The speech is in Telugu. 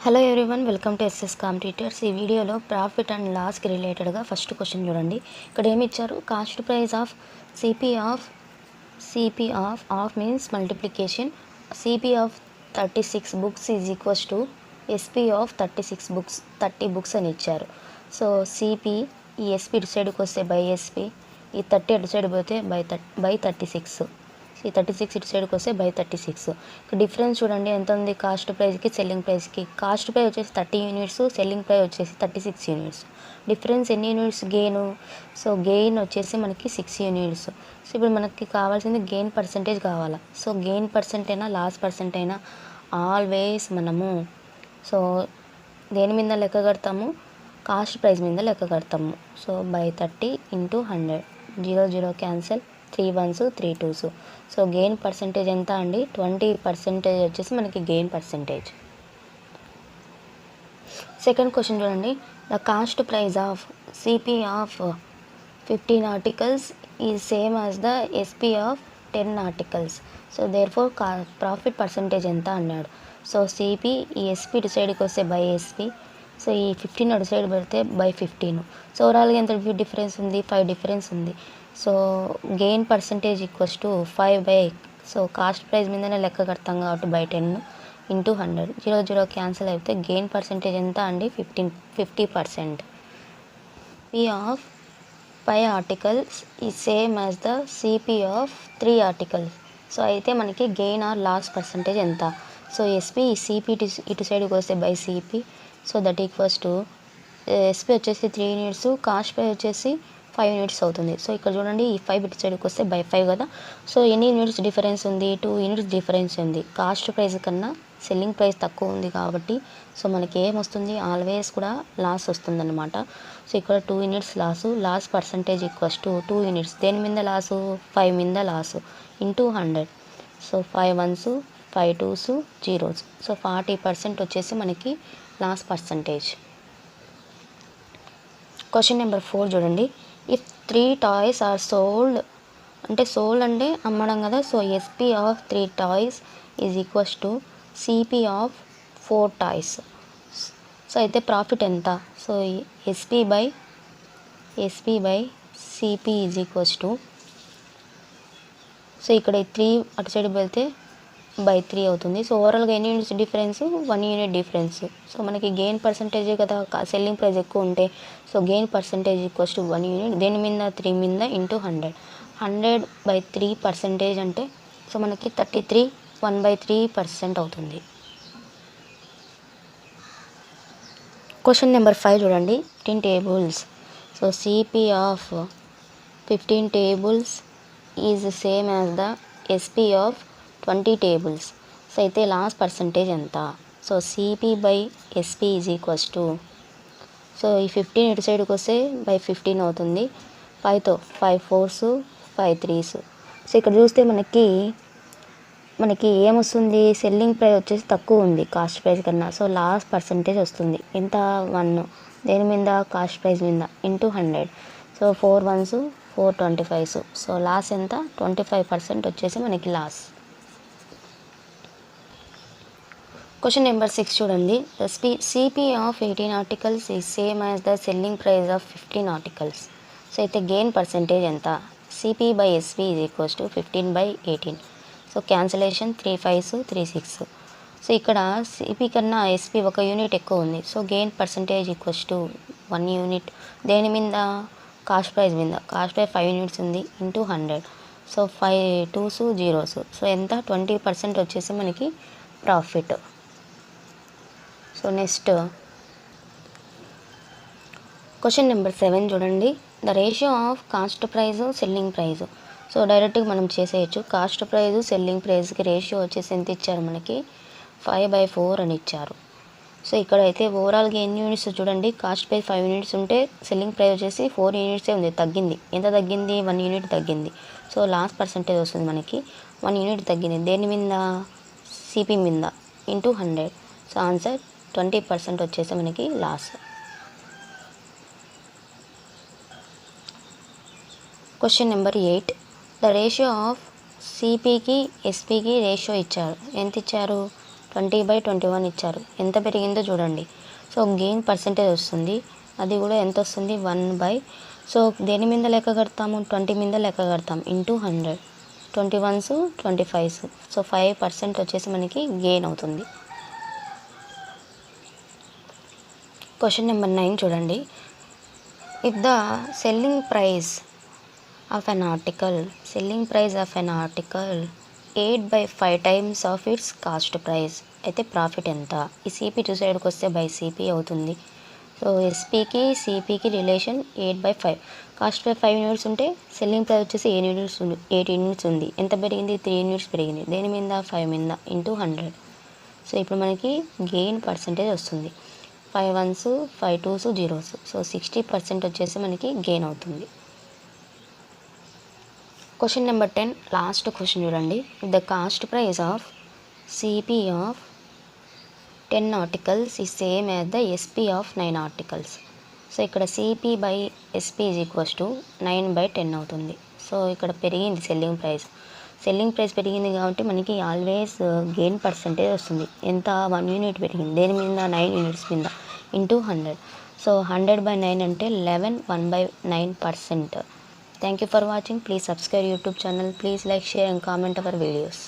Hello everyone, welcome to SS competitors. ఈ వీడియోలో ప్రాఫిట్ అండ్ లాస్కి రిలేటెడ్గా ఫస్ట్ క్వశ్చన్ చూడండి. ఇక్కడ ఏమి ఇచ్చారు? Cost price of CP of means multiplication. CP of 36 books is equals to SP of 36 books 30 books అని ఇచ్చారు. సో సిపి, ఈ ఎస్పి ఇటు సైడ్కి వస్తే బై ఎస్పి, ఈ 30 అటు సైడ్ పోతే బై 36, ఈ 36 ఇటు సైడ్కి వస్తే బై 36. ఇక్కడ డిఫరెన్స్ చూడండి ఎంత ఉంది కాస్ట్ ప్రైస్కి సెల్లింగ్ ప్రైస్కి. కాస్ట్ ప్రైస్ వచ్చేసి 30 యూనిట్స్, సెల్లింగ్ ప్రైస్ వచ్చేసి 36 యూనిట్స్. డిఫరెన్స్ ఎన్ని యూనిట్స్ గెయిన్? సో గెయిన్ వచ్చేసి మనకి 6 యూనిట్స్. సో ఇప్పుడు మనకి కావాల్సింది గెయిన్ పర్సంటేజ్ కావాలా. సో గెయిన్ పర్సెంట్ అయినా లాస్ పర్సెంట్ అయినా ఆల్వేస్ మనము సో దేని మీద లెక్క కడతాము? కాస్ట్ ప్రైస్ మీద లెక్క కడతాము. So by 30 into 100, 0 0 cancel, 3 1s 3 2s. So gain percentage ఎంత అండి? 20% వచ్చేసి మనకి గెయిన్ పర్సెంటేజ్. సెకండ్ క్వశ్చన్ చూడండి. The cost price of CP of 15 articles is same as the SP of 10 articles. So therefore profit percentage ఎంత అన్నాడు. సో సిపి, ఈ ఎస్పి ఇటు సైడ్కి వస్తే బై ఎస్పి, సో ఈ 15 అటు సైడ్ పెడితే బై 15. సో ఓవరాల్గా ఎంత డిఫరెన్స్ ఉంది? 5 డిఫరెన్స్ ఉంది. So gain percentage equals to 5 by, so cost price మీదనే లెక్క కడతాం కాబట్టి బై 10 ఇంటూ 100, 0 0 క్యాన్సిల్ అయితే గెయిన్ పర్సంటేజ్ ఎంత అండి? 50%. పి ఆఫ్ 5 ఆర్టికల్స్ ఈ same as the CP of 3 articles. So అయితే మనకి గెయిన్ ఆర్ లాస్ పర్సంటేజ్ ఎంత? సో ఎస్పి, ఈ సిపి ఇటు సైడ్కి వస్తే by CP, so that equals to SP వచ్చేసి 3 యూనిట్స్, కాస్ట్ ప్రైస్ వచ్చేసి 5 యూనిట్స్ అవుతుంది. సో ఇక్కడ చూడండి, ఈ 5 ఇటు సైడ్కి వస్తే బై 5 కదా. సో ఎన్ని యూనిట్స్ డిఫరెన్స్ ఉంది? 2 యూనిట్స్ డిఫరెన్స్ ఉంది. కాస్ట్ ప్రైస్ కన్నా సెల్లింగ్ ప్రైస్ తక్కువ ఉంది కాబట్టి సో మనకి ఏమొస్తుంది? ఆల్వేస్ కూడా లాస్ వస్తుంది అనమాట. సో ఇక్కడ 2 units loss percentage equals to 2 units. దేని మీద లాసు? 5 మీద loss into 100. So 5 1s 5 2s 0s. So 40% వచ్చేసి మనకి లాస్ పర్సంటేజ్. క్వశ్చన్ నెంబర్ 4 చూడండి. ఇఫ్ 3 టాయ్స్ ఆర్ సోల్డ్, అంటే సోల్డ్ అంటే అమ్మడం కదా. So SP of 3 toys is equals to CP of 4 toys. So అయితే ప్రాఫిట్ ఎంత? So SP by CP is equals to, so ఇక్కడ 3 అటు సైడ్ వెళ్తే బై 3 అవుతుంది. సో ఓవరాల్గా ఎన్ని units difference? 1 unit difference. So మనకి గెయిన్ పర్సంటేజే కదా, సెల్లింగ్ ప్రైస్ ఎక్కువ ఉంటే so gain percentage equals to 1 unit. దేని మీద? 3 మీద ఇంటూ 100, 100/3% అంటే సో మనకి 33 1/3% అవుతుంది. క్వశ్చన్ నెంబర్ 5 చూడండి. 15 tables. So CP of 15 tables is same as the SP of 20 tables. So అయితే లాస్ పర్సంటేజ్ ఎంత? So CP by SP is equals to, so ఈ 15 ఇటు సైడ్కి వస్తే బై 15 అవుతుంది. 5తో 5 4s 5 3s. సో ఇక్కడ చూస్తే మనకి ఏమొస్తుంది? సెల్లింగ్ ప్రైస్ వచ్చేసి తక్కువ ఉంది కాస్ట్ ప్రైస్ కన్నా. సో లాస్ పర్సంటేజ్ వస్తుంది ఎంత? 1. దేని మీద? కాస్ట్ ప్రైస్ మీద into 100. So 4 1s 4 25s. So loss ఎంత? 25% వచ్చేసి మనకి లాస్. క్వశ్చన్ నెంబర్ 6 చూడండి. The CP of 18 articles is same as the selling price of 15 articles. So అయితే గెయిన్ పర్సంటేజ్ ఎంత? CP by SP is equals to 15/18. So cancellation 3 5s 3 6. So ఇక్కడ సిపి కన్నా ఎస్పి 1 యూనిట్ ఎక్కువ ఉంది. So gain percentage equals to 1 unit. దేని మీద? కాస్ట్ ప్రైస్ మీద. కాస్ట్ ప్రైస్ 5 యూనిట్స్ ఉంది into 100. So 5 2s 0s. So ఎంత? 20% వచ్చేసి మనకి profit. So next question number 7 చూడండి. The ratio of cost praise selling praise. So డైరెక్ట్గా మనం చేసేయచ్చు. కాస్ట్ ప్రైజ్ సెల్లింగ్ ప్రైజ్కి రేషియో వచ్చేసి ఎంత ఇచ్చారు? మనకి 5/4 అని ఇచ్చారు. సో ఇక్కడైతే ఓవరాల్గా ఎన్ని యూనిట్స్ చూడండి. కాస్ట్ ప్రైస్ 5 యూనిట్స్ ఉంటే సెల్లింగ్ ప్రైస్ వచ్చేసి 4 యూనిట్సే ఉంది. తగ్గింది. ఎంత తగ్గింది? 1 యూనిట్ తగ్గింది. సో లాస్ పర్సంటేజ్ వస్తుంది మనకి 1 యూనిట్ తగ్గింది. దేని మీద? సిపి మీద ఇంటూ 100. సో ఆన్సర్ 20% వచ్చేసి మనకి loss. Question number 8. The ratio of సిపికి ఎస్పికి రేషియో ఇచ్చారు. ఎంత ఇచ్చారు? 20/21 ఇచ్చారు. ఎంత పెరిగిందో చూడండి. సో గెయిన్ పర్సెంటేజ్ వస్తుంది. అది కూడా ఎంత వస్తుంది 1/. సో దేని మీద లెక్క కడతాము, 20 మీద లెక్క కడతాం ఇంటూ 100. 21s 25s. సో 5% వచ్చేసి మనకి గెయిన్ అవుతుంది. క్వశ్చన్ నెంబర్ 9 చూడండి. If the selling price of an article 8/5 times of its cost price అయితే ప్రాఫిట్ ఎంత? ఈ సిపి టూ సైడ్కి వస్తే బై సిపి అవుతుంది. సో ఎస్పికి సిపికి రిలేషన్ 8/5. కాస్ట్ ప్రైస్ 5 యూనిట్స్ ఉంటే సెల్లింగ్ ప్రైస్ వచ్చేసి 8 యూనిట్స్ ఉంది. ఎంత పెరిగింది? 3 యూనిట్స్ పెరిగింది. దేని మీద? 5 మీద ఇంటూ 100. సో ఇప్పుడు మనకి గెయిన్ పర్సెంటేజ్ వస్తుంది. 5 1s 5 2s 0s. సో 60% వచ్చేసి మనకి గెయిన్ అవుతుంది. క్వశ్చన్ నెంబర్ 10 లాస్ట్ క్వశ్చన్ చూడండి. The cost price of CP of 10 articles is same as the SP of 9 articles. So ఇక్కడ CP by SP is equals to 9/10 అవుతుంది. సో ఇక్కడ పెరిగింది సెల్లింగ్ ప్రైస్ పెరిగింది కాబట్టి మనకి ఆల్వేస్ గెయిన్ పర్సెంటేజ్ వస్తుంది. ఎంత? 1 యూనిట్ పెరిగింది. దేని మీద? 9 యూనిట్స్ మీద ఇంటూ 100. సో 100/9 అంటే 11 1/9%. Thank you for watching. Please subscribe YouTube channel. Please like, share and comment our videos.